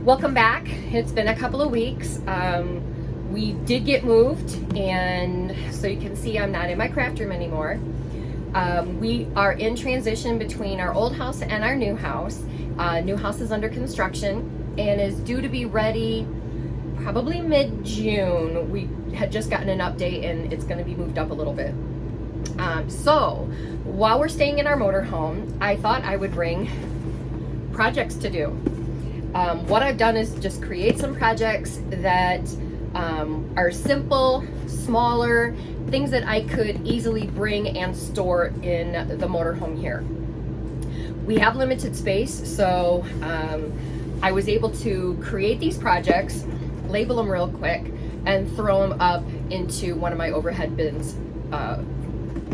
Welcome back. It's been a couple of weeks. We did get moved, and so you can see I'm not in my craft room anymore. We are in transition between our old house and our new house. New house is under construction and is due to be ready probably mid-June. We had just gotten an update and it's going to be moved up a little bit. So while we're staying in our motorhome, I thought I would bring projects to do. What I've done is just create some projects that are simple, smaller, things that I could easily bring and store in the motorhome here. We have limited space, so I was able to create these projects, label them real quick, and throw them up into one of my overhead bins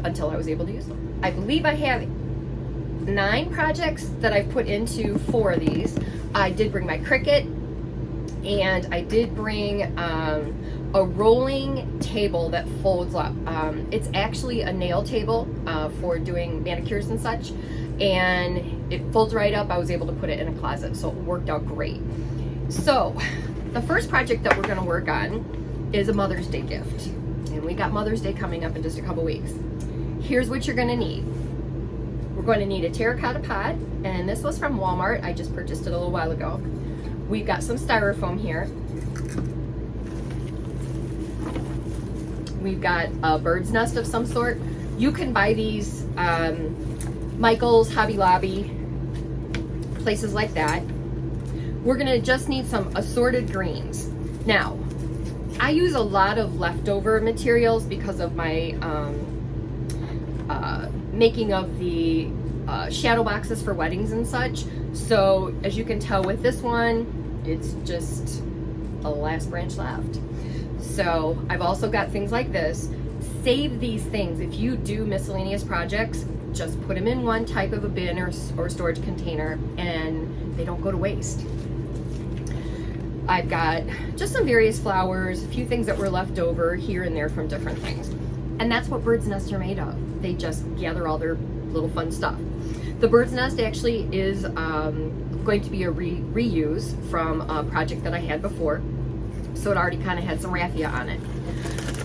until I was able to use them. I believe I have 9 projects that I've put into 4 of these. I did bring my Cricut, and I did bring a rolling table that folds up. It's actually a nail table for doing manicures and such, and it folds right up. I was able to put it in a closet, so it worked out great. So the first project that we're going to work on is a Mother's Day gift, and we got Mother's Day coming up in just a couple weeks. Here's what you're going to need. We're going to need a terracotta pot, and this was from Walmart. I just purchased it a little while ago. We've got some styrofoam here. We've got a bird's nest of some sort. You can buy these Michael's, Hobby Lobby, places like that. We're gonna just need some assorted greens. Now, I use a lot of leftover materials because of my making of the shadow boxes for weddings and such. So as you can tell with this one, it's just the last branch left. So I've also got things like this. Save these things. If you do miscellaneous projects, just put them in one type of a bin or storage container, and they don't go to waste. I've got just some various flowers, a few things that were left over here and there from different things. And that's what bird's nests are made of. They just gather all their little fun stuff. The bird's nest actually is going to be a reuse from a project that I had before. So it already kind of had some raffia on it.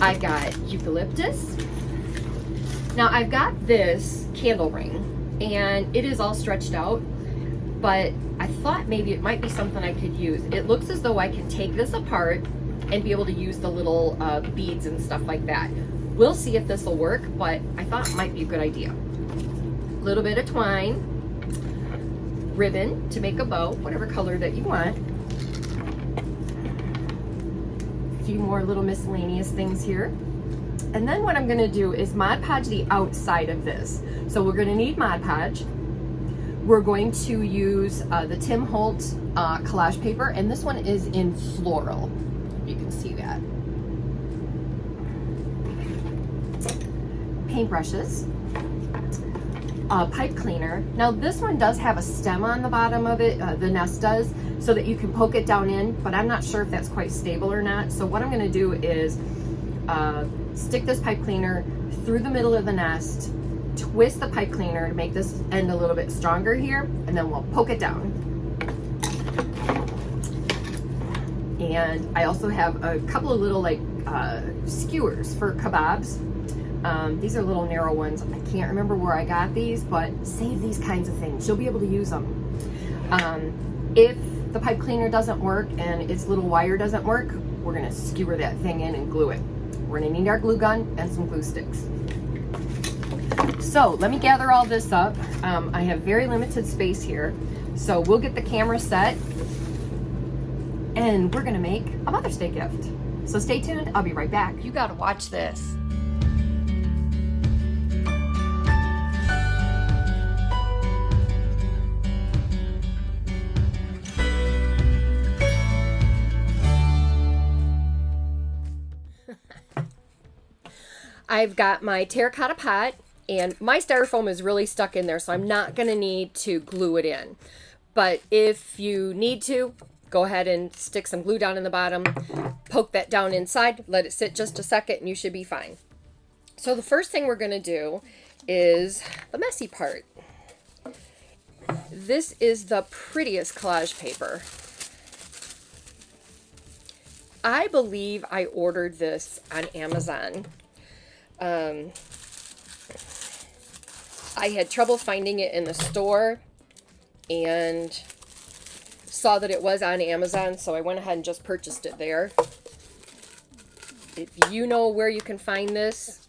I've got eucalyptus. Now I've got this candle ring, and it is all stretched out, but I thought maybe it might be something I could use. It looks as though I can take this apart and be able to use the little beads and stuff like that. We'll see if this will work, but I thought it might be a good idea. A little bit of twine, ribbon to make a bow, whatever color that you want. A few more little miscellaneous things here. And then what I'm gonna do is Mod Podge the outside of this. So we're gonna need Mod Podge. We're going to use the Tim Holtz collage paper, and this one is in floral. You can see that. Paintbrushes. Pipe cleaner. Now this one does have a stem on the bottom of it, the nest does, so that you can poke it down in, but I'm not sure if that's quite stable or not. So what I'm going to do is stick this pipe cleaner through the middle of the nest, twist the pipe cleaner to make this end a little bit stronger here, and then we'll poke it down. And I also have a couple of little like skewers for kebabs. These are little narrow ones. I can't remember where I got these, but save these kinds of things. You'll be able to use them. If the pipe cleaner doesn't work and its little wire doesn't work, we're gonna skewer that thing in and glue it. We're gonna need our glue gun and some glue sticks. So let me gather all this up. I have very limited space here. So we'll get the camera set and we're gonna make a Mother's Day gift. So stay tuned, I'll be right back. You gotta watch this. I've got my terracotta pot, and my styrofoam is really stuck in there, so I'm not going to need to glue it in. But if you need to, go ahead and stick some glue down in the bottom, poke that down inside, let it sit just a second, and you should be fine. So the first thing we're going to do is the messy part. This is the prettiest collage paper. I believe I ordered this on Amazon. I had trouble finding it in the store and saw that it was on Amazon, so I went ahead and just purchased it there. If you know where you can find this,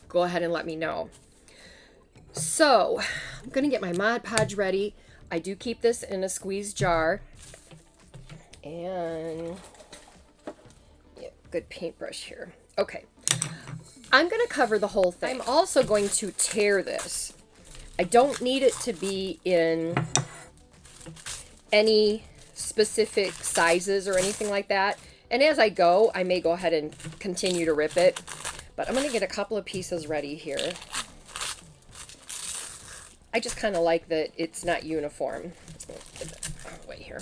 go ahead and let me know. So, I'm going to get my Mod Podge ready. I do keep this in a squeeze jar. And, yeah, good paintbrush here. Okay. I'm going to cover the whole thing. I'm also going to tear this. I don't need it to be in any specific sizes or anything like that. And as I go, I may go ahead and continue to rip it. But I'm going to get a couple of pieces ready here. I just kind of like that it's not uniform. Wait here.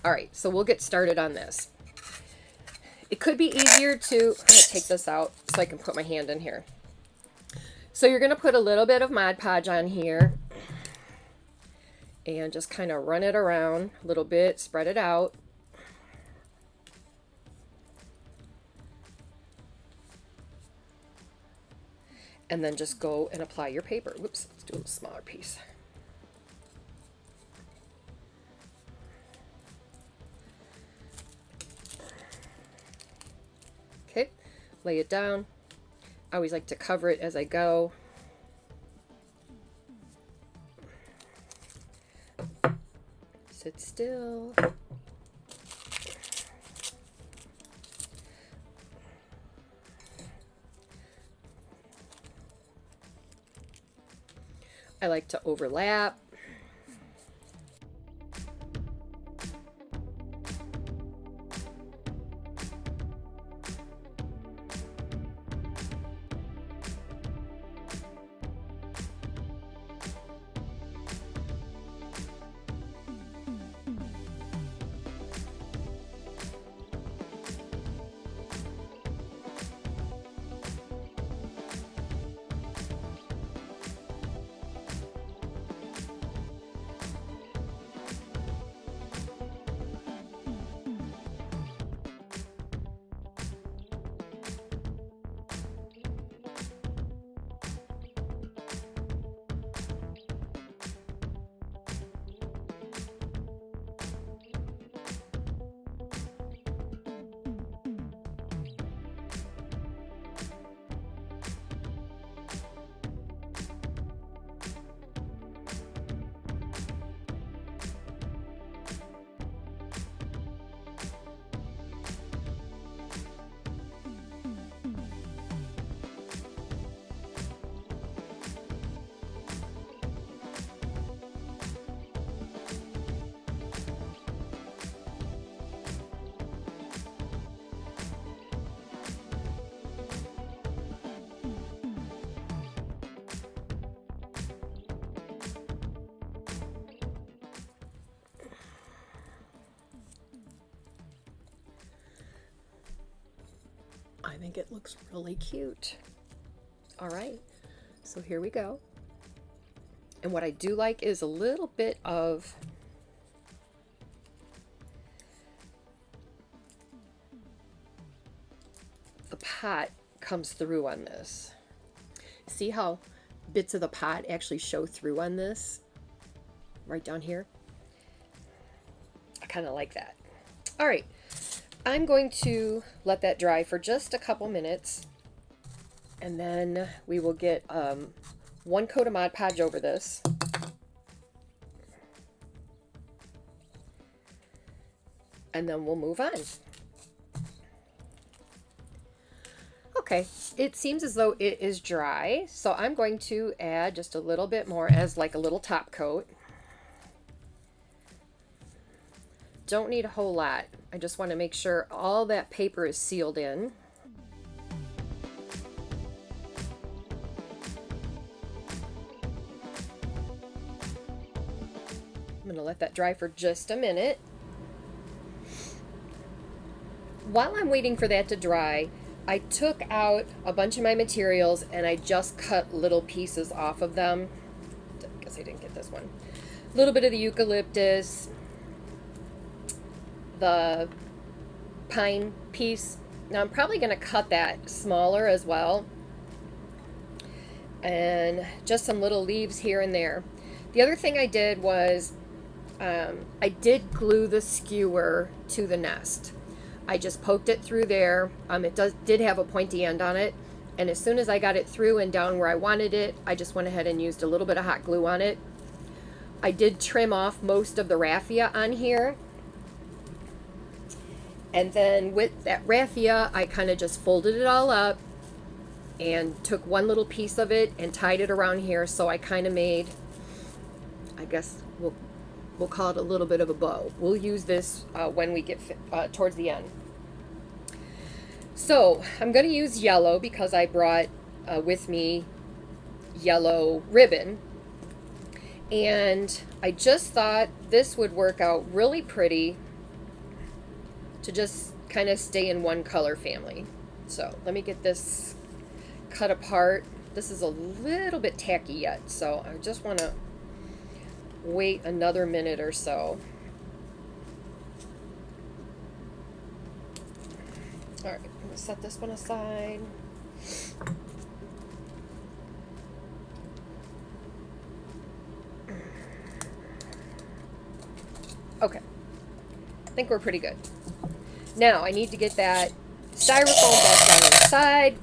All right, so we'll get started on this. It could be easier to, I'm going to take this out so I can put my hand in here. So you're going to put a little bit of Mod Podge on here and just kind of run it around a little bit, spread it out. And then just go and apply your paper. Whoops, let's do a little smaller piece. Okay, lay it down. I always like to cover it as I go. Sit still. I like to overlap. I think it looks really cute. All right, so here we go. And what I do like is a little bit of the pot comes through on this. See how bits of the pot actually show through on this? Right down here. I kind of like that. All right. I'm going to let that dry for just a couple minutes, and then we will get one coat of Mod Podge over this. And then we'll move on. Okay, it seems as though it is dry, so I'm going to add just a little bit more as like a little top coat. Don't need a whole lot. I just want to make sure all that paper is sealed in. I'm going to let that dry for just a minute. While I'm waiting for that to dry, I took out a bunch of my materials and I just cut little pieces off of them. I guess I didn't get this one. A little bit of the eucalyptus, the pine piece. Now I'm probably going to cut that smaller as well. And just some little leaves here and there. The other thing I did was I did glue the skewer to the nest. I just poked it through there. It did have a pointy end on it. And as soon as I got it through and down where I wanted it, I just went ahead and used a little bit of hot glue on it. I did trim off most of the raffia on here. And then with that raffia, I kind of just folded it all up and took one little piece of it and tied it around here. So I kind of made, I guess we'll call it a little bit of a bow. We'll use this when we get towards the end. So I'm going to use yellow because I brought with me yellow ribbon. And I just thought this would work out really pretty to just kind of stay in one color family. So let me get this cut apart. This is a little bit tacky yet, so I just want to wait another minute or so. All right, I'm going to set this one aside. Okay, I think we're pretty good. Now I need to get that styrofoam back down on the side.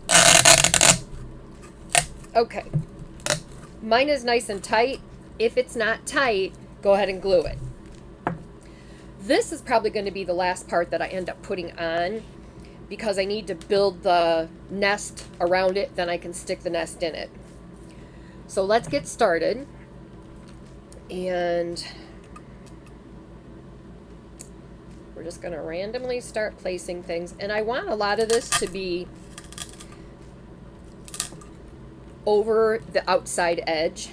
Okay, mine is nice and tight. If it's not tight, go ahead and glue it. This is probably going to be the last part that I end up putting on because I need to build the nest around it, then I can stick the nest in it. So let's get started. And we're just going to randomly start placing things. And I want a lot of this to be over the outside edge.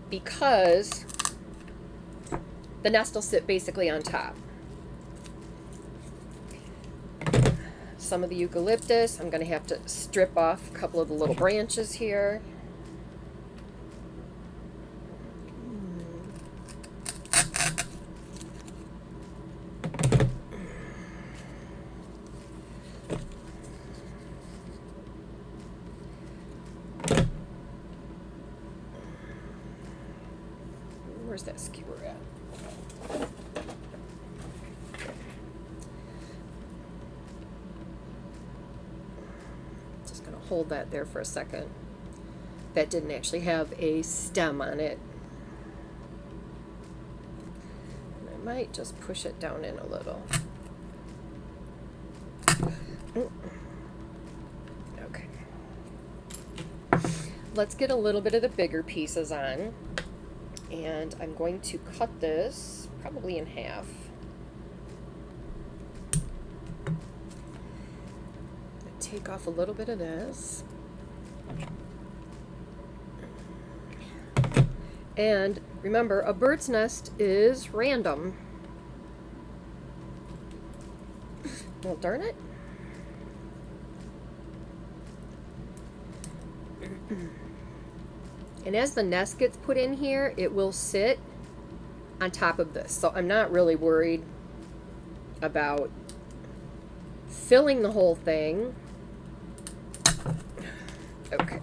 Because the nest will sit basically on top. Some of the eucalyptus, I'm going to have to strip off a couple of the little branches here. Where's that skewer at? Just going to hold that there for a second. That didn't actually have a stem on it. And I might just push it down in a little. Okay. Let's get a little bit of the bigger pieces on. And I'm going to cut this probably in half. Take off a little bit of this. And remember, a bird's nest is random. Well, darn it. And as the nest gets put in here, it will sit on top of this. So I'm not really worried about filling the whole thing. Okay.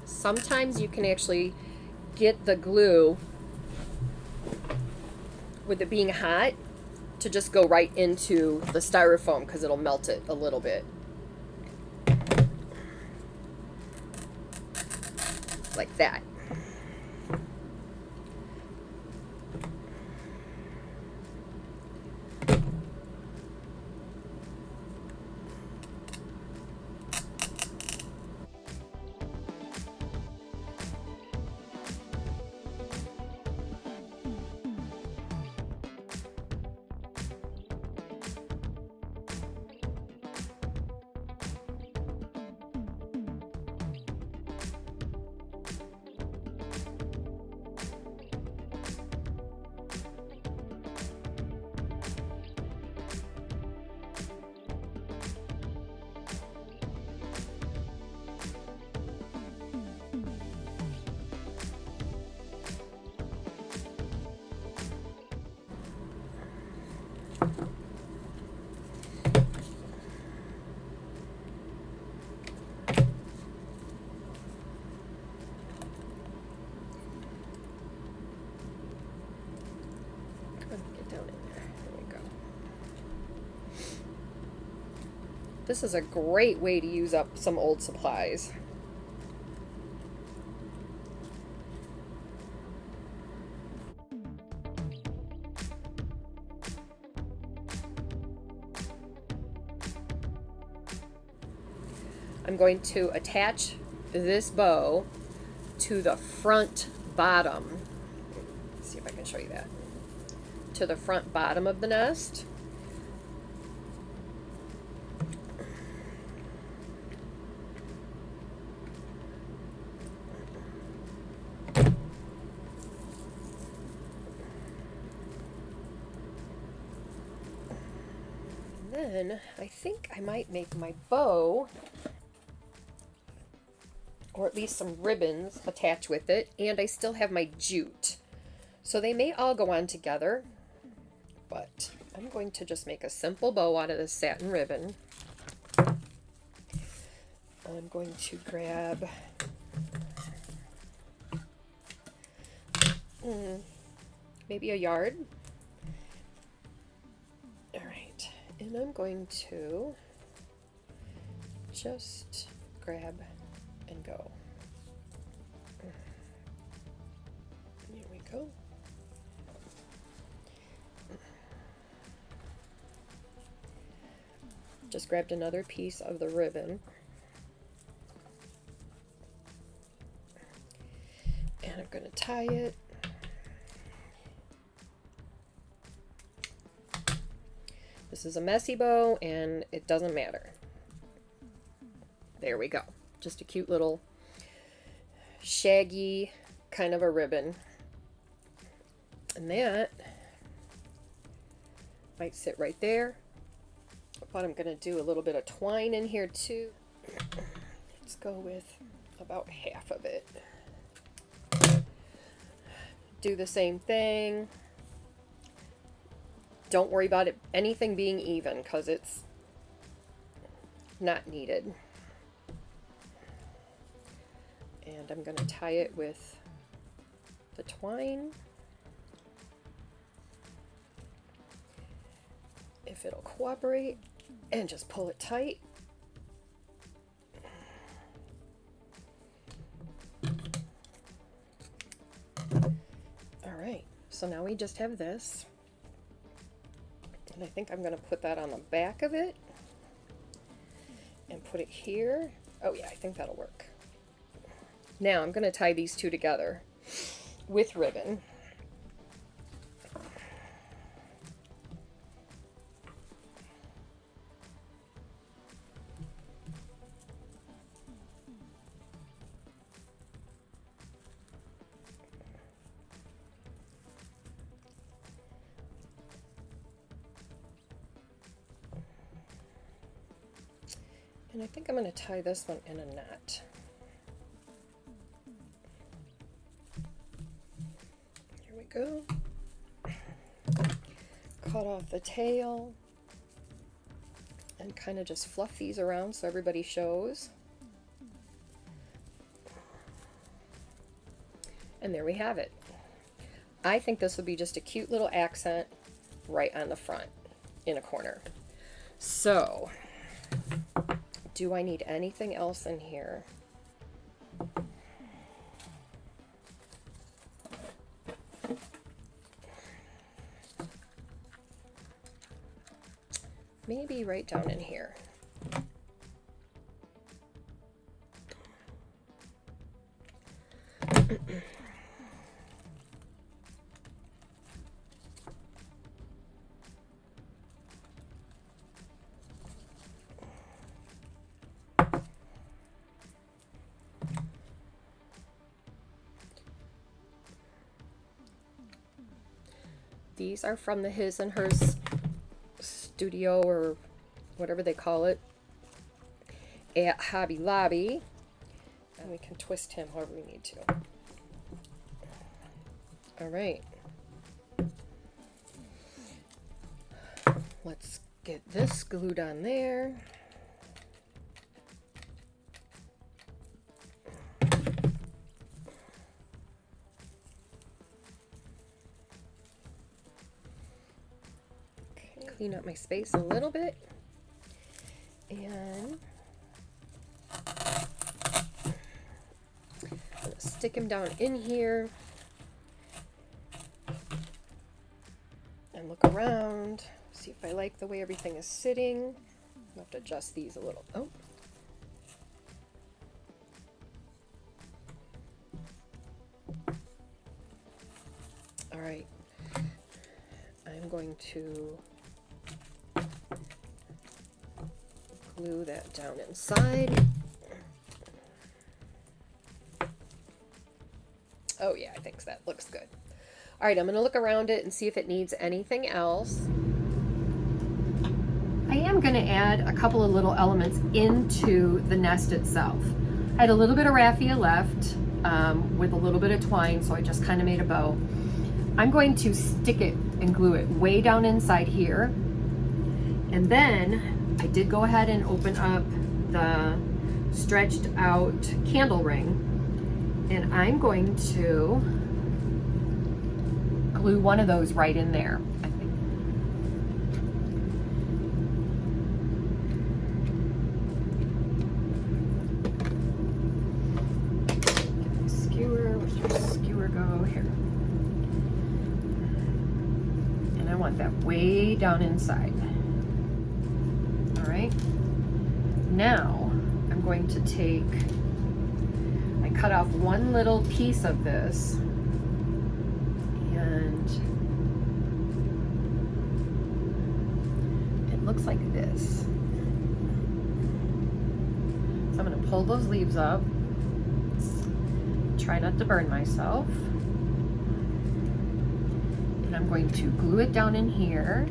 Sometimes you can actually get the glue, with it being hot, to just go right into the styrofoam because it'll melt it a little bit. Like that. Get down in there. There we go. This is a great way to use up some old supplies. I'm going to attach this bow to the front bottom. Let's see if I can show you that. To the front bottom of the nest. And then I think I might make my bow, or at least some ribbons attached with it, and I still have my jute. So they may all go on together, but I'm going to just make a simple bow out of this satin ribbon. I'm going to grab maybe a yard. All right, and I'm going to just grab and go. Here we go. Just grabbed another piece of the ribbon. And I'm going to tie it. This is a messy bow and it doesn't matter. There we go. Just a cute little shaggy kind of a ribbon. And that might sit right there. But I'm going to do a little bit of twine in here too. Let's go with about half of it. Do the same thing. Don't worry about it anything being even because it's not needed. And I'm going to tie it with the twine. If it'll cooperate, and just pull it tight. All right, so now we just have this. And I think I'm going to put that on the back of it and put it here. Oh yeah, I think that'll work. Now I'm going to tie these two together with ribbon. And I think I'm going to tie this one in a knot. Here we go. Cut off the tail and kind of just fluff these around so everybody shows. And there we have it. I think this would be just a cute little accent right on the front in a corner. So, do I need anything else in here? Maybe right down in here. These are from the His and Hers studio, or whatever they call it, at Hobby Lobby. And we can twist him however we need to. All right. let's get this glued on there. Okay, clean up my space a little bit. And I'm gonna stick him down in here and look around, see if I like the way everything is sitting. I'll have to adjust these a little. Oh. All right. I'm going to glue that down inside. Oh yeah, I think that looks good. All right, I'm gonna look around it and see if it needs anything else. I am gonna add a couple of little elements into the nest itself. I had a little bit of raffia left with a little bit of twine, so I just kind of made a bow. I'm going to stick it and glue it way down inside here. And then I did go ahead and open up the stretched out candle ring, and I'm going to glue one of those right in there, I think. Get my skewer. Where's your skewer go? Here. And I want that way down inside. All right. Now I'm going to take, I cut off one little piece of this, and it looks like this. So I'm going to pull those leaves up, try not to burn myself, and I'm going to glue it down in here.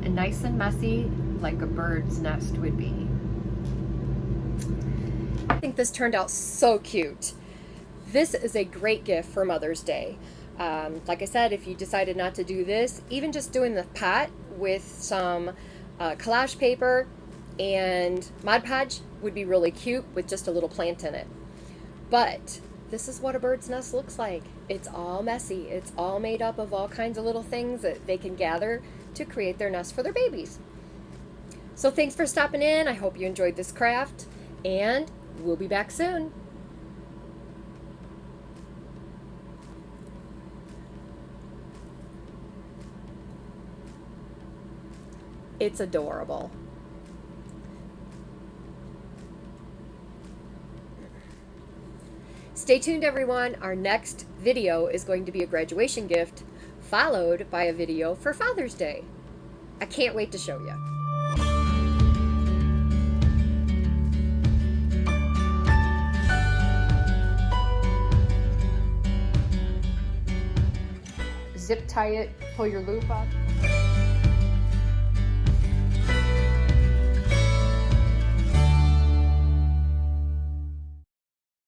Nice and messy, like a bird's nest would be. I think this turned out so cute. This is a great gift for Mother's Day. Like I said, if you decided not to do this, even just doing the pot with some collage paper and Mod Podge would be really cute with just a little plant in it. But this is what a bird's nest looks like. It's all messy. It's all made up of all kinds of little things that they can gather to create their nest for their babies. So thanks for stopping in. I hope you enjoyed this craft, and we'll be back soon. It's adorable. Stay tuned, everyone. Our next video is going to be a graduation gift, followed by a video for Father's Day. I can't wait to show you. Zip tie it, pull your loop up.